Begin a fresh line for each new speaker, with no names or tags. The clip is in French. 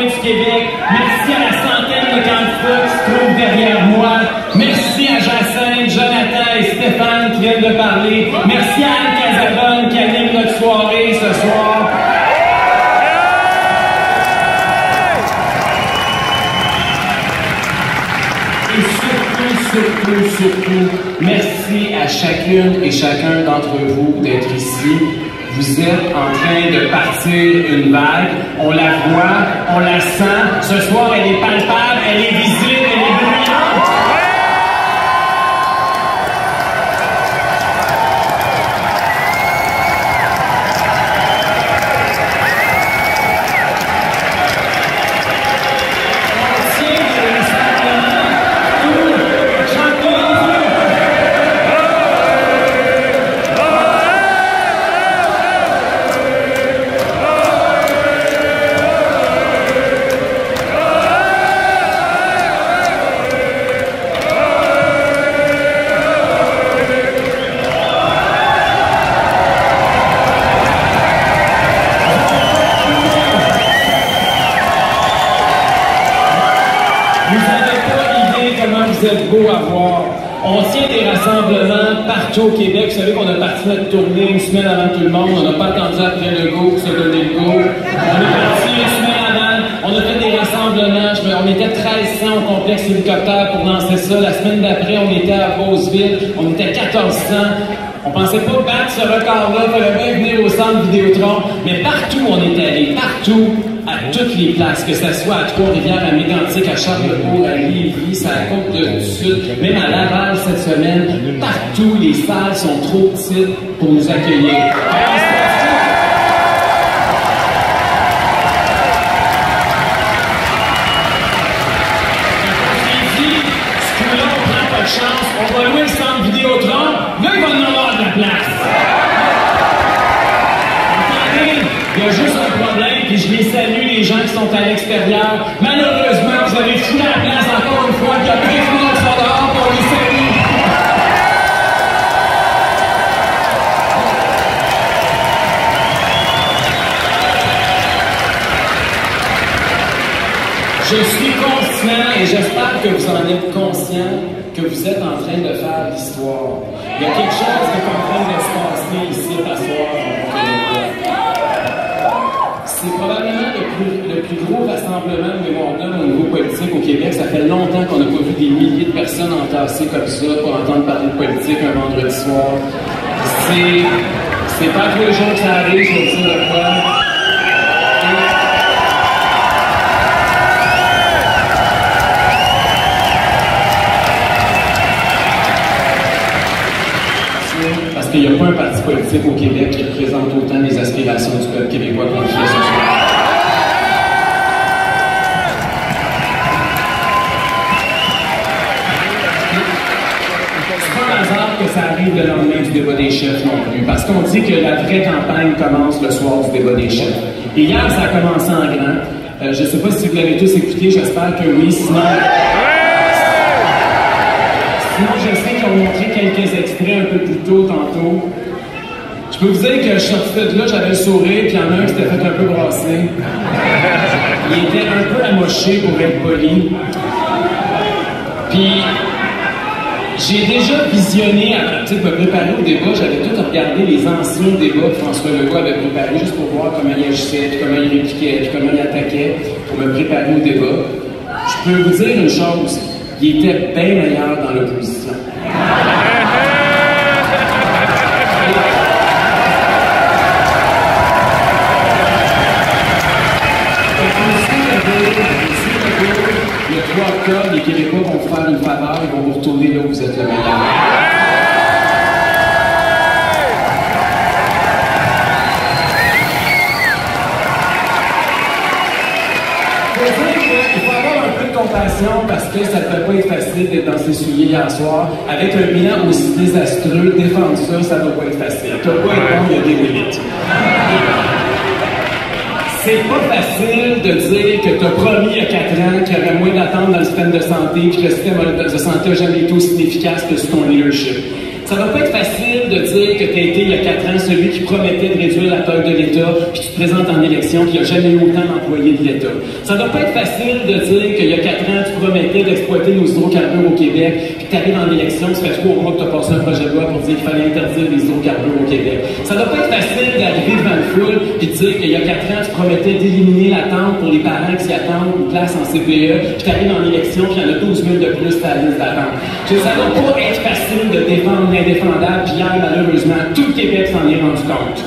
du Québec. Merci à la centaine de candidats qui se trouvent derrière moi. Merci à Jacinthe, Jonathan et Stéphane qui viennent de parler. Merci à Anne Casabonne qui anime notre soirée ce soir. Surtout, merci à chacune et chacun d'entre vous d'être ici. Vous êtes en train de partir une vague. On la voit, on la sent. Ce soir, elle est palpable, elle est visible, elle est bruyante. Vous êtes beau à voir. On tient des rassemblements partout au Québec. Vous savez qu'on a parti notre tournée une semaine avant tout le monde. On n'a pas attendu après le go pour se donner le go. On est parti une semaine avant. On a fait des rassemblements. On était 1300 au complexe hélicoptère pour lancer ça. La semaine d'après, on était à Beauceville. On était 1400. On pensait pas battre ce record-là. Il fallait bien venir au centre Vidéotron. Mais partout où on est allé, partout, à toutes les places, que ce soit à Trois-Rivières, à Mégantic, à Charlebourg, à Lévis, à la Côte-du-Sud, même à Laval cette semaine, partout, les salles sont trop petites pour nous accueillir. Chance, on va louer le centre Vidéotron, là il va en avoir de la place. Attendez, il y a juste un problème, puis je les salue, les gens qui sont à l'extérieur. Malheureusement, vous avez foutu la place encore une fois, puis il y a plein de gens qui sont dehors, puis on les salue. Je suis conscient, et j'espère que vous en êtes conscient, que vous êtes en train de faire l'histoire. Il y a quelque chose qui est en train de se passer ici à soir. C'est probablement le plus gros rassemblement de mémoire d'homme au niveau politique au Québec. Ça fait longtemps qu'on n'a pas vu des milliers de personnes entassées comme ça pour entendre parler de politique un vendredi soir. C'est pas tous les jours que ça arrive, je vais vous dire de quoi. Parce qu'il n'y a pas un parti politique au Québec qui représente autant les aspirations du peuple québécois qu'on le fait ce soir. C'est pas un hasard que ça arrive le lendemain du débat des chefs non plus, parce qu'on dit que la vraie campagne commence le soir du débat des chefs. Et hier, ça a commencé en grand. Je ne sais pas si vous l'avez tous écouté, j'espère que oui, sinon je sais qu'ils ont montré quelques extraits un peu plus tôt, tantôt. Je peux vous dire que je suis sorti de là, j'avais le sourire, puis il y en a un qui s'était fait un peu brasser. Il était un peu amoché pour être poli. Puis, j'ai déjà visionné, avant de me préparer au débat, j'avais tout regardé les anciens débats que François Legault avait préparés, juste pour voir comment il agissait, puis comment il répliquait, puis comment il attaquait, pour me préparer au débat. Je peux vous dire une chose. Il était bien meilleur dans l'opposition. Le 3 octobre, les Québécois vont vous faire une faveur, ils vont vous retourner là où vous êtes le meilleur. Parce que ça ne peut pas être facile d'être dans ses souliers hier soir. Avec un bilan aussi désastreux, défendre ça, ça ne va pas être facile. Tu dois pas être bon, il y a des limites. C'est pas facile de dire que tu as promis il y a 4 ans qu'il y aurait moins d'attentes dans le système de santé, puis que le système de santé n'a jamais été aussi efficace que sous ton leadership. Ça va pas être facile de dire que tu as été il y a 4 ans celui qui promettait de réduire la taille de l'État, puis tu te présentes en élection, puis il n'y a jamais eu autant d'employés de l'État. Ça va pas être facile de dire qu'il y a 4 ans, tu promettais d'exploiter nos hydrocarbures au Québec, puis tu arrives en élection, ça fait 3 mois que tu as passé un projet de loi pour dire qu'il fallait interdire les hydrocarbures au Québec. Ça va pas être facile d'arriver devant une foule puis de dire qu'il y a 4 ans, tu promettais d'éliminer l'attente pour les parents qui attendent une place en CPE, puis tu arrives en élection, puis il y en a 12 000 de plus sur la liste d'attente. Ça va pas être facile de défendre l'indéfendable, puis hier, malheureusement, tout le Québec s'en est rendu compte.